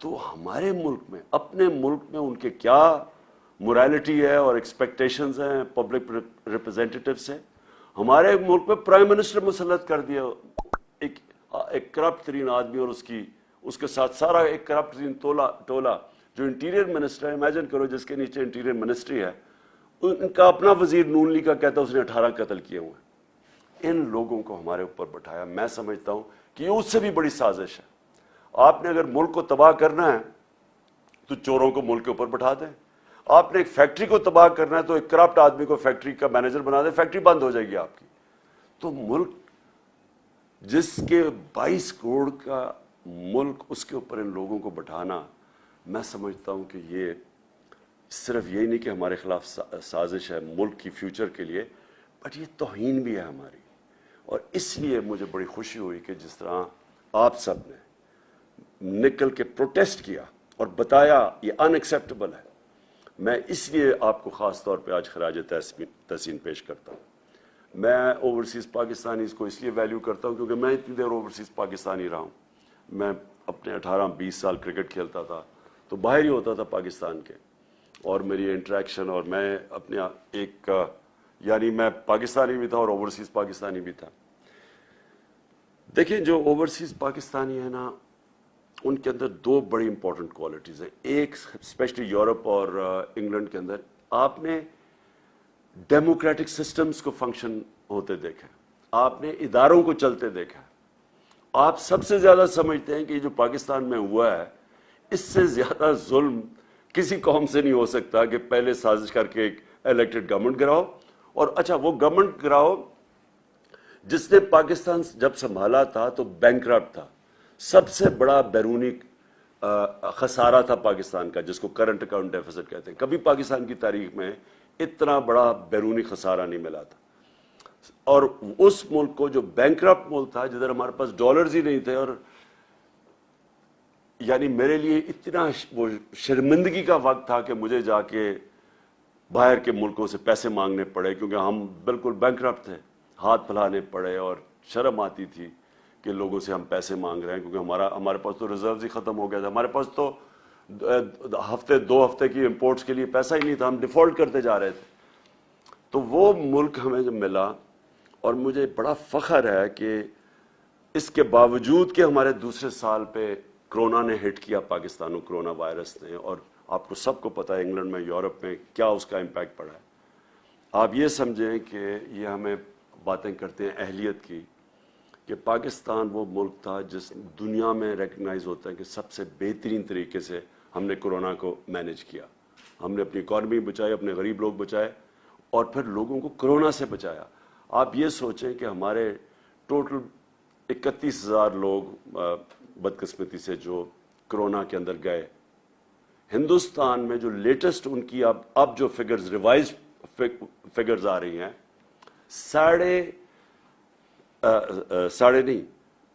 تو ہمارے ملک میں, اپنے ملک میں ان کے کیا morality ہے اور ایکسپیکٹیشنز ہیں پبلک ریپرزینٹیٹیو سے. ہمارے ملک میں پرائم منسٹر مسلط کر دیا ایک کرپٹ ترین آدمی, اور اس کے ساتھ سارا ایک کرپٹ ترین ٹولہ جو انٹیریئر منسٹر ہے. امیجن کرو جس کے نیچے انٹیریئر منسٹری ہے, ان کا اپنا وزیر نون لیگ کا کہتا ہے اس نے 18 قتل کیے ہوئے. ان لوگوں کو ہمارے اوپر بٹھایا. میں سمجھتا ہوں کہ یہ اس سے بھی بڑی سازش ہے. آپ نے اگر ملک کو تباہ کرنا ہے تو چوروں کو ملک کے اوپر بٹھا دیں. آپ نے ایک فیکٹری کو تباہ کرنا ہے تو ایک کرپٹ آدمی کو فیکٹری کا مینیجر بنا دیں, فیکٹری بند ہو جائے گی آپ کی. تو ملک جس کے 22 کروڑ کا ملک, اس کے اوپر ان لوگوں کو بٹھانا, میں سمجھتا ہوں کہ یہ صرف یہی نہیں کہ ہمارے خلاف سازش ہے ملک کی فیوچر کے لیے, بٹ یہ توہین بھی ہے ہماری. اور اس لیے مجھے بڑی خوشی ہوئی کہ جس طرح آپ سب نے نکل کے پروٹیسٹ کیا اور بتایا یہ ان ایکسیپٹیبل ہے. میں اس لیے آپ کو خاص طور پہ آج خراج تحسین پیش کرتا ہوں. میں اوورسیز پاکستانیز کو اس لیے ویلیو کرتا ہوں کیونکہ میں اتنی دیر اوورسیز پاکستانی رہا ہوں. میں اپنے 18-20 سال کرکٹ کھیلتا تھا تو باہر ہی ہوتا تھا پاکستان کے, اور میری انٹریکشن, اور میں اپنے ایک یعنی میں پاکستانی بھی تھا اور اوورسیز پاکستانی بھی تھا. دیکھیں جو اوورسیز پاکستانی ہیں نا, ان کے اندر 2 بڑی امپورٹنٹ کوالٹیز ہیں. ایک اسپیشلی یورپ اور انگلینڈ کے اندر آپ نے ڈیموکریٹک سسٹمز کو فنکشن ہوتے دیکھا, آپ نے اداروں کو چلتے دیکھا. آپ سب سے زیادہ سمجھتے ہیں کہ یہ جو پاکستان میں ہوا ہے اس سے زیادہ ظلم کسی قوم سے نہیں ہو سکتا کہ پہلے سازش کر کے ایک الیکٹڈ گورنمنٹ گراؤ, اور اچھا وہ گورنمنٹ گراؤ جس نے پاکستان جب سنبھالا تھا تو بینکرپٹ تھا. سب سے بڑا بیرونی خسارہ تھا پاکستان کا, جس کو کرنٹ اکاؤنٹ ڈیفیسٹ کہتے ہیں. کبھی پاکستان کی تاریخ میں اتنا بڑا بیرونی خسارہ نہیں ملا تھا. اور اس ملک کو جو بینکرپٹ ملک تھا, جدھر ہمارے پاس ڈالرز ہی نہیں تھے, اور یعنی میرے لیے اتنا وہ شرمندگی کا وقت تھا کہ مجھے جا کے باہر کے ملکوں سے پیسے مانگنے پڑے کیونکہ ہم بالکل بینکرپٹ تھے. ہاتھ پھیلانے پڑے اور شرم آتی تھی کہ لوگوں سے ہم پیسے مانگ رہے ہیں کیونکہ ہمارے پاس تو ریزروز ہی ختم ہو گیا تھا. ہمارے پاس تو 2 ہفتے کی امپورٹس کے لیے پیسہ ہی نہیں تھا, ہم ڈیفالٹ کرتے جا رہے تھے. تو وہ ملک ہمیں جب ملا, اور مجھے بڑا فخر ہے کہ اس کے باوجود کہ ہمارے دوسرے سال پہ کرونا نے ہٹ کیا پاکستان کو, کرونا وائرس نے, اور آپ کو سب کو پتہ ہے انگلینڈ میں, یورپ میں کیا اس کا امپیکٹ پڑا ہے. آپ یہ سمجھیں کہ یہ ہمیں باتیں کرتے ہیں اہلیت کی, کہ پاکستان وہ ملک تھا جس دنیا میں ریکگنائز ہوتا ہے کہ سب سے بہترین طریقے سے ہم نے کرونا کو مینیج کیا. ہم نے اپنی اکانومی بچائی, اپنے غریب لوگ بچائے, اور پھر لوگوں کو کرونا سے بچایا. آپ یہ سوچیں کہ ہمارے ٹوٹل 31,000 لوگ بدقسمتی سے جو کرونا کے اندر گئے. ہندوستان میں جو لیٹسٹ ان کی اب جو فگرز, ریوائز فگرز آ رہی ہیں,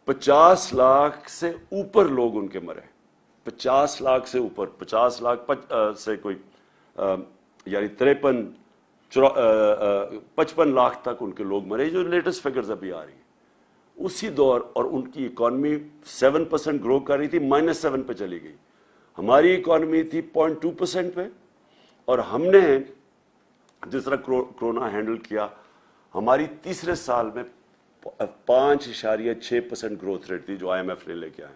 50 لاکھ سے اوپر لوگ ان کے مرے. 50 لاکھ سے اوپر, 50 لاکھ سے کوئی یعنی 55 لاکھ تک ان کے لوگ مرے, جو لیٹسٹ فگرز ابھی آ رہی ہیں. اسی دور, اور ان کی اکانومی 7% گرو کر رہی تھی, -7 پہ چلی گئی. ہماری اکانومی تھی 0.2% پہ, اور ہم نے جس طرح کرونا ہینڈل کیا, ہماری تیسرے سال میں 5.6% گروتھ ریٹ تھی جو IMF نے لے کے آئے.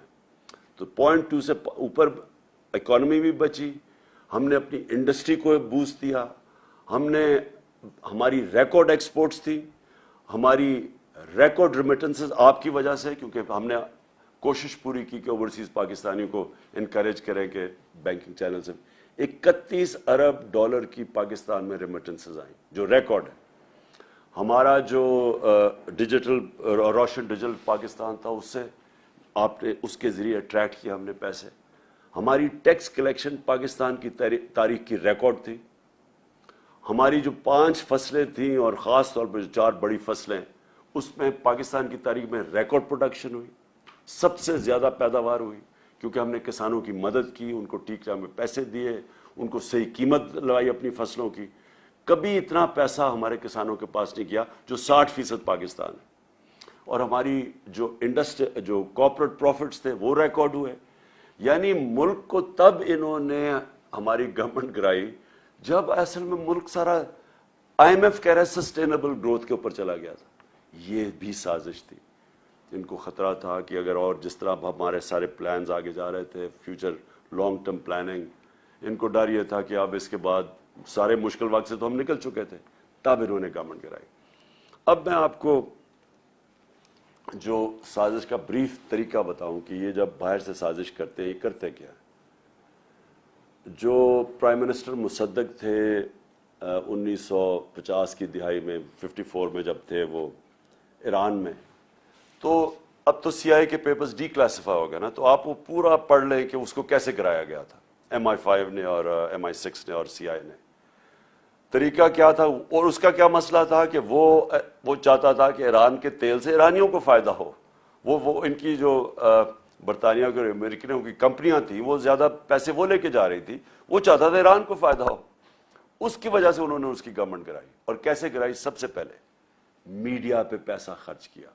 تو 0.2 سے اوپر اکانومی بھی بچی, ہم نے اپنی انڈسٹری کو بوسٹ دیا, ہماری ریکارڈ ایکسپورٹس تھی, ہماری ریکارڈ ریمیٹنسز آپ کی وجہ سے, کیونکہ ہم نے کوشش پوری کی کہ اوورسیز پاکستانیوں کو انکریج کریں کہ بینکنگ چینل سے. 31 ارب ڈالر کی پاکستان میں ریمیٹنسز آئیں جو ریکارڈ ہے. ہمارا جو ڈیجیٹل روشن ڈیجیٹل پاکستان تھا, اس سے آپ نے اس کے ذریعے اٹریکٹ کیا ہم نے پیسے. ہماری ٹیکس کلیکشن پاکستان کی تاریخ کی ریکارڈ تھی. ہماری جو 5 فصلیں تھیں, اور خاص طور پہ جو 4 بڑی فصلیں, اس میں پاکستان کی تاریخ میں ریکارڈ پروڈکشن ہوئی, سب سے زیادہ پیداوار ہوئی, کیونکہ ہم نے کسانوں کی مدد کی, ان کو ٹھیک ٹائم میں پیسے دیے, ان کو صحیح قیمت لگائی اپنی فصلوں کی. کبھی اتنا پیسہ ہمارے کسانوں کے پاس نہیں کیا جو 60% پاکستان ہے. اور ہماری جو انڈسٹری جو کارپوریٹ پروفٹس تھے وہ ریکارڈ ہوئے. یعنی ملک کو تب انہوں نے ہماری گورنمنٹ گرائی جب اصل میں ملک سارا IMF کہہ رہا ہے سسٹینیبل گروتھ کے اوپر چلا گیا تھا. یہ بھی سازش تھی. ان کو خطرہ تھا کہ اگر اور جس طرح ہمارے سارے پلانز آگے جا رہے تھے فیوچر لانگ ٹرم پلاننگ, ان کو ڈر یہ تھا کہ اب اس کے بعد سارے مشکل وقت سے تو ہم نکل چکے تھے, تب انہوں نے گورنمنٹ گرائی. اب میں آپ کو جو سازش کا بریف طریقہ بتاؤں کہ یہ جب باہر سے سازش کرتے ہیں یہ کرتے کیا ہے. جو پرائم منسٹر مصدق تھے 1950 کی دہائی میں 54 میں جب تھے وہ ایران میں, تو اب تو CIA کے پیپرز ڈی کلاسیفائی ہو گئے نا, تو آپ وہ پورا پڑھ لیں کہ اس کو کیسے کرایا گیا تھا MI5 نے اور MI6 نے اور CIA نے. طریقہ کیا تھا اور اس کا کیا مسئلہ تھا کہ وہ چاہتا تھا کہ ایران کے تیل سے ایرانیوں کو فائدہ ہو. وہ ان کی جو برطانیہ کے اور امریکنوں کی کمپنیاں تھیں وہ زیادہ پیسے وہ لے کے جا رہی تھی, وہ چاہتا تھا ایران کو فائدہ ہو. اس کی وجہ سے انہوں نے اس کی گورنمنٹ کرائی. اور کیسے کرائی؟ سب سے پہلے میڈیا پہ پیسا خرچ کیا,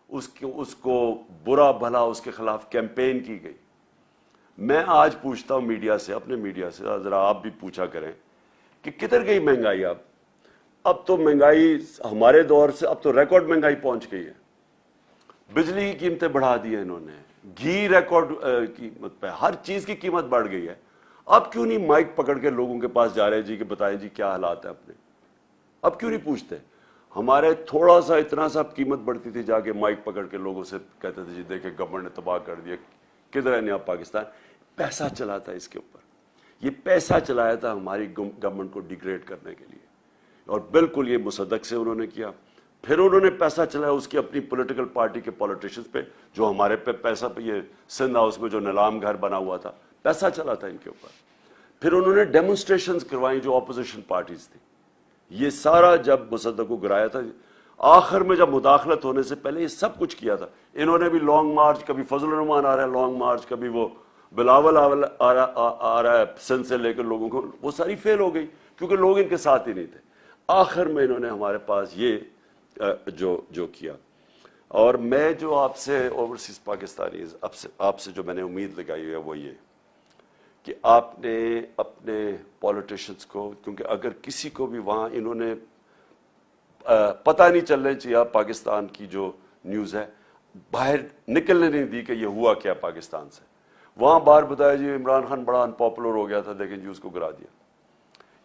اس کو برا بھلا اس کے خلاف کیمپین کی گئی. میں آج پوچھتا ہوں میڈیا سے, اپنے میڈیا سے, ذرا آپ بھی پوچھا کریں کہ کدھر گئی مہنگائی. اب تو مہنگائی ہمارے دور سے اب تو ریکارڈ مہنگائی پہنچ گئی ہے. بجلی کی قیمتیں بڑھا دی ہیں انہوں نے, گھی ریکارڈ قیمت پہ, ہر چیز کی قیمت بڑھ گئی ہے. اب کیوں نہیں مائک پکڑ کے لوگوں کے پاس جا رہے جی کہ بتائیں جی کیا حالات ہیں اپنے؟ اب کیوں نہیں پوچھتے؟ ہمارے تھوڑا سا اتنا سا قیمت بڑھتی تھی, جا کے مائک پکڑ کے لوگوں سے کہتے تھے جی دیکھیں گورنمنٹ نے تباہ کر دیا. کدھر ہے نیا پاکستان؟ پیسہ چلا تھا اس کے اوپر, یہ پیسہ چلایا تھا ہماری گورنمنٹ کو ڈیگریڈ کرنے کے لیے. اور بالکل یہ مصدق سے انہوں نے کیا. پھر انہوں نے پیسہ چلایا اس کی اپنی پولیٹیکل پارٹی کے پولیٹیشنز پہ, جو ہمارے پہ پیسہ پہ یہ سندھ ہاؤس میں جو نیلام گھر بنا ہوا تھا پیسہ چلا تھا ان کے اوپر. پھر انہوں نے ڈیمونسٹریشنز کروائیں جو اپوزیشن پارٹیز تھی. یہ سارا جب مصدق کو گرایا تھا, آخر میں جب مداخلت ہونے سے پہلے یہ سب کچھ کیا تھا. انہوں نے بھی لانگ مارچ, کبھی فضل الرحمان آ رہا ہے لانگ مارچ, کبھی وہ بلاول آ رہا ہے سندھ سے لے کر لوگوں کو, وہ ساری فیل ہو گئی کیونکہ لوگ ان کے ساتھ ہی نہیں تھے. آخر میں انہوں نے ہمارے پاس یہ جو کیا. اور میں جو آپ سے اوورسیز پاکستانیز آپ سے جو میں نے امید لگائی ہے وہ یہ کہ آپ نے اپنے پولیٹیشنز کو, کیونکہ اگر کسی کو بھی وہاں انہوں نے پتہ نہیں چلنے چاہیے پاکستان کی جو نیوز ہے, باہر نکلنے نہیں دی کہ یہ ہوا کیا پاکستان سے. وہاں باہر بتایا جی عمران خان بڑا انپاپولر ہو گیا تھا, دیکھیں جی اس کو گرا دیا.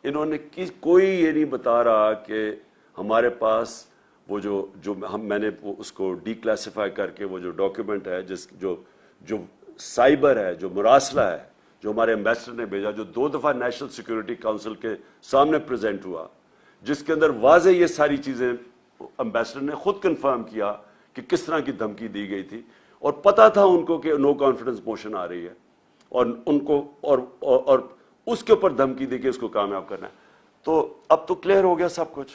انہوں نے کوئی یہ نہیں بتا رہا کہ ہمارے پاس وہ جو میں نے اس کو ڈی کلاسیفائی کر کے وہ جو ڈاکیومنٹ ہے جو سائبر ہے, جو مراسلہ ہے, جو ہمارے ایمبیسڈر نے بھیجا, جو 2 دفعہ نیشنل سیکورٹی کونسل کے سامنے پریزنٹ ہوا, جس کے اندر واضح یہ ساری چیزیں ایمبیسڈر نے خود کنفرم کیا کہ کس طرح کی دھمکی دی گئی تھی. اور پتا تھا ان کو کہ نو کانفیڈنس موشن آ رہی ہے, اور ان کو اور اس کے اوپر دھمکی دی کہ اس کو کامیاب کرنا ہے. تو اب تو کلیئر ہو گیا سب کچھ.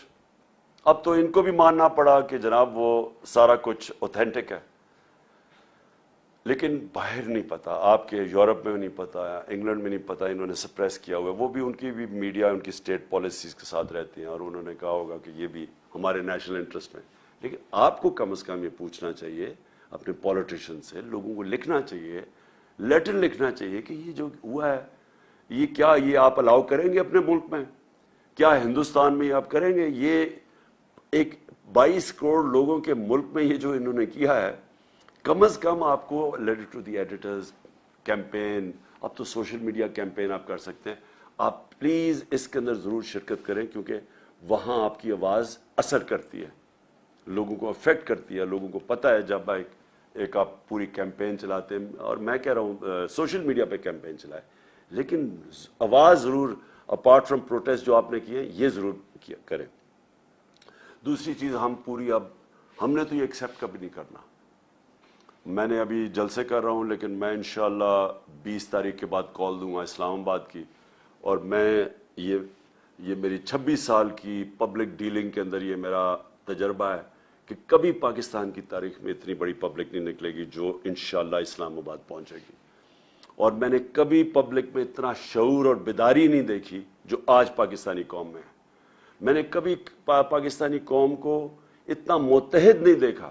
اب تو ان کو بھی ماننا پڑا کہ جناب وہ سارا کچھ اوتھینٹک ہے. لیکن باہر نہیں پتا, آپ کے یورپ میں نہیں پتا, انگلینڈ میں نہیں پتا, انہوں نے سپریس کیا ہوا ہے. وہ بھی ان کی بھی میڈیا ان کی اسٹیٹ پالیسیز کے ساتھ رہتی ہیں, اور انہوں نے کہا ہوگا کہ یہ بھی ہمارے نیشنل انٹرسٹ میں. لیکن آپ کو کم از کم یہ پوچھنا چاہیے اپنے پولیٹیشین سے, لوگوں کو لکھنا چاہیے, لیٹر لکھنا چاہیے کہ یہ جو ہوا ہے یہ کیا, یہ آپ الاؤ کریں گے اپنے ملک میں؟ کیا ہندوستان میں آپ کریں گے؟ یہ ایک 22 کروڑ لوگوں کے ملک میں یہ جو انہوں نے کیا ہے, کم از کم آپ کو letter to the editors campaign, اب تو سوشل میڈیا کیمپین آپ کر سکتے ہیں. آپ پلیز اس کے اندر ضرور شرکت کریں, کیونکہ وہاں آپ کی آواز اثر کرتی ہے, لوگوں کو افیکٹ کرتی ہے. لوگوں کو پتہ ہے جب ایک آپ پوری کیمپین چلاتے ہیں, اور میں کہہ رہا ہوں سوشل میڈیا پہ کیمپین چلائے, لیکن آواز ضرور اپارٹ فرام پروٹیسٹ جو آپ نے کیے یہ ضرور کریں. دوسری چیز, ہم نے تو یہ ایکسیپٹ کبھی نہیں کرنا. میں نے ابھی جلسے کر رہا ہوں, لیکن میں انشاءاللہ 20 تاریخ کے بعد کال دوں گا اسلام آباد کی, اور میں یہ میری 26 سال کی پبلک ڈیلنگ کے اندر یہ میرا تجربہ ہے کہ کبھی پاکستان کی تاریخ میں اتنی بڑی پبلک نہیں نکلے گی جو انشاءاللہ اسلام آباد پہنچے گی. اور میں نے کبھی پبلک میں اتنا شعور اور بیداری نہیں دیکھی جو آج پاکستانی قوم میں ہے. میں نے کبھی پاکستانی قوم کو اتنا متحد نہیں دیکھا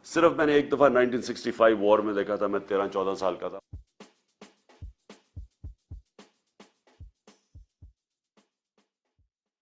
صرف میں نے ایک دفعہ 1965 وار میں دیکھا تھا، میں 13-14 سال کا تھا.